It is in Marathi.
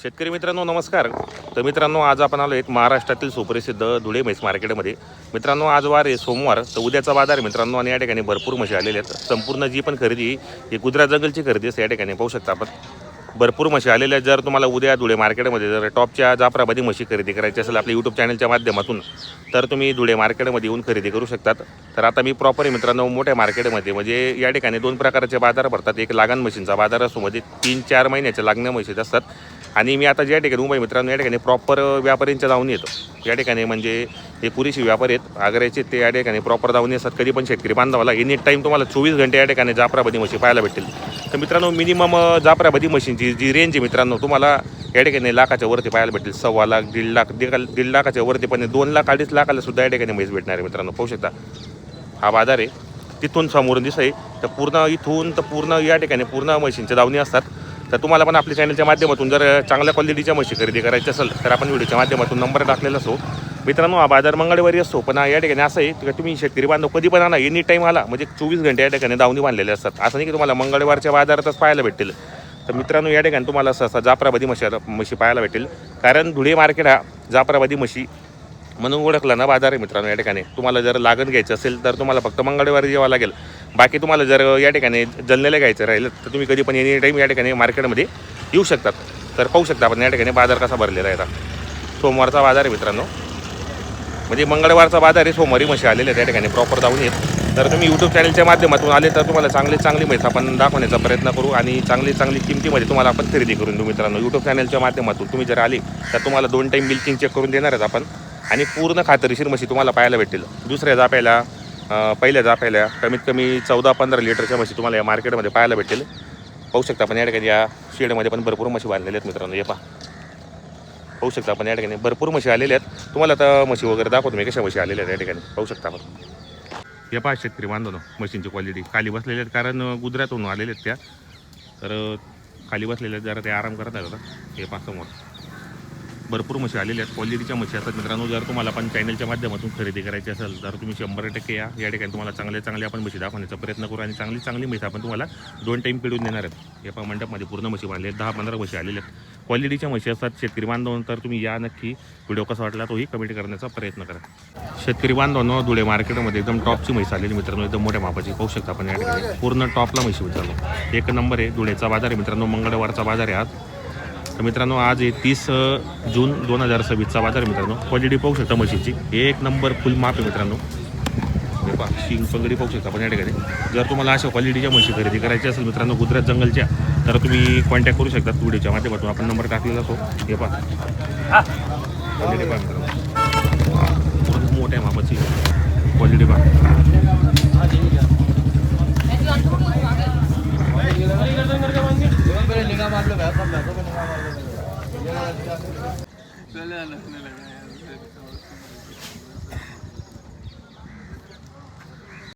शेतकरी मित्रांनो नमस्कार. तर मित्रांनो आज आपण आलो एक महाराष्ट्रातील सुप्रसिद्ध धुळे म्हैस मार्केटमध्ये. मित्रांनो आज वार आहे सोमवार, तर उद्याचा बाजार आहे मित्रांनो. आणि या ठिकाणी भरपूर म्हशी आलेल्या आहेत. संपूर्ण जी पण खरेदी ही गुजरात जंगलची खरेदी असते. या ठिकाणी पाहू शकता आपण भरपूर म्हशी आलेल्या आहेत. जर तुम्हाला उद्या धुळे मार्केटमध्ये जर टॉपच्या जाफराबादी म्हशी खरेदी करायची असेल आपल्या यूट्यूब चॅनलच्या माध्यमातून, तर तुम्ही धुळे मार्केटमध्ये येऊन खरेदी करू शकतात. तर आता मी प्रॉपर मित्रांनो मोठ्या मार्केटमध्ये, म्हणजे या ठिकाणी दोन प्रकारचे बाजार भरतात. एक लागण म्हशींचा बाजार असतो, म्हणजे 3-4 महिन्याच्या लागण्या म्हशी असतात. आणि मी आता ज्या ठिकाणी मुंबई मित्रांनो या ठिकाणी प्रॉपर व्यापाऱ्यांच्या जाऊन येतो. या ठिकाणी म्हणजे हे पुरेशी व्यापारी आहेत आग्र्याचे, ते या ठिकाणी प्रॉपर जाऊन येतात. कधी पण शेतकरी बांधवाला एनी टाईम तुम्हाला 24 घंटे या ठिकाणी जाफराबादी म्हशी पाहायला भेटतील. तर मित्रांनो मिनिमम जाफराबादी म्हशींची जी रेंज आहे मित्रांनो तुम्हाला या ठिकाणी लाखाच्या वरती पाहायला भेटेल. 1.25 लाख, 1.5 लाख, 1.5 लाखाच्या वरती, पण 2 लाख 2.5 लाखाला सुद्धा या ठिकाणी म्हैस भेटणार आहे मित्रांनो. पाहू शकता हा बाजार आहे. तिथून समोरून दिसत आहे तर पूर्ण इथून तर पूर्ण या ठिकाणी पूर्ण म्हशींच्या दावणी असतात. तर तुम्हाला पण आपल्या चॅनलच्या माध्यमातून जर चांगल्या क्वालिटीच्या म्हशी खरेदी करायची असेल तर आपण व्हिडिओच्या माध्यमातून नंबर टाकलेला असो मित्रांनो. हा बाजार मंगळवारी असतो, पण या ठिकाणी असं आहे की तुम्ही शेतकरी बांधव कधी पण आणा, एनी टाईम आला म्हणजे 24 घंटे या ठिकाणी दावणी बांधलेले असतात. असं नाही की तुम्हाला मंगळवारच्या बाजारातच पाहायला भेटेल. तर मित्रांनो या ठिकाणी तुम्हाला सहसा जाफराबादी म्हशी पाहायला भेटेल, कारण धुळे मार्केट हा जाफराबादी म्हशी म्हणून ओळखला ना बाजार आहे मित्रांनो. या ठिकाणी तुम्हाला जर लागण घ्यायचं असेल तर तुम्हाला फक्त मंगळवारी यावं लागेल. बाकी तुम्हाला जर या ठिकाणी जलनेला घ्यायचं राहिलं तर तुम्ही कधी पण एनी टाईम या ठिकाणी मार्केटमध्ये येऊ शकतात. तर पाहू शकता आपण या ठिकाणी बाजार कसा भरलेला आहे. आता सोमवारचा बाजार आहे मित्रांनो, म्हणजे मंगळवारचा बाजार आहे. सोमवारी म्हशी आलेले आहेत या ठिकाणी प्रॉपर जाऊन येत. तर तुम्ही यूट्यूब चॅनलच्या माध्यमातून आले तर तुम्हाला चांगली म्हैस आपण दाखवण्याचा प्रयत्न करू आणि चांगली किमतीमध्ये तुम्हाला आपण खरेदी करून देऊ मित्रांनो. यूट्यूब चॅनलच्या माध्यमातून तुम्ही जर आले तर तुम्हाला 2 टाईम मिल्किंग चेक करून देणार आहेत आपण, आणि पूर्ण खात्रीशीर म्हशी तुम्हाला पाहायला भेटेल. दुसऱ्या जाप्याला पहिल्या जाप्याला कमीत कमी 14-15 लिटरच्या म्हशी तुम्हाला या मार्केटमध्ये पाहायला भेटेल. पाहू शकता आपण या ठिकाणी या शेडमध्ये पण भरपूर म्हशी बांधलेल्या आहेत मित्रांनो. हे पहा, पाहू शकता आपण या ठिकाणी भरपूर म्हशी आलेल्या आहेत. तुम्हाला आता म्हशी वगैरे दाखवतो मी कशा म्हशी आलेल्या आहेत या ठिकाणी. पाहू शकता आपण हे पहा शेतकरी बांधवनो, म्हशींची क्वालिटी खाली बसलेल्या आहेत, कारण गुजरातहून आलेल्या आहेत त्या. तर खाली बसलेल्या आहेत, जरा ते आराम करत आहेत आता. हे पहा समोर भरपूर म्हशी आलेल्या आहेत, क्वालिटीच्या म्हशी असतात मित्रांनो. जर तुम्हाला पण चॅनलच्या माध्यमातून खरेदी करायची असेल तर तुम्ही 100% या ठिकाणी तुम्हाला चांगले आपण म्हशी दाखवण्याचा प्रयत्न करू, आणि चांगली म्हशी आपण तुम्हाला 2 टाईम पिळून देणार आहेत. हे पहा मंडपमध्ये पूर्ण म्हशी बांधले आहेत, 10-15 म्हशी आलेल्या आहेत. क्वालिटीच्या म्हशी असतात शेतकरी बांधवांनो. तर तुम्ही या नक्की, व्हिडिओ कसा वाटला तोही कमेंट करण्याचा प्रयत्न करा. शेतकरी बांधवांनो धुळे मार्केटमध्ये एकदम टॉपची म्हैस आलेली मित्रांनो, एकदम मोठ्या मापाची. पाहू शकता आपण या ठिकाणी पूर्ण टॉपला म्हशी मित्रांनो. एक नंबर आहे. धुळेचा बाजार आहे मित्रांनो, मंगळवारचा बाजार आहे आज. तर मित्रांनो आज आहे 30 जून 2026चा बाजार आहे मित्रांनो. क्वालिटी पाहू शकता म्हशीची, एक नंबर फुल माप आहे मित्रांनो. हे पहा शिंग पंगडी पाहू शकता आपण या ठिकाणी. जर तुम्हाला अशा क्वालिटीच्या म्हशी खरेदी करायची असेल मित्रांनो गुजरात जंगलच्या, तर तुम्ही कॉन्टॅक्ट करू शकता व्हिडिओच्या माध्यमातून. आपण नंबर टाकलेला असो. हे पहा क्वालिटी पहा मित्रांनो, खूप मोठ्या मापाची क्वालिटी पहा.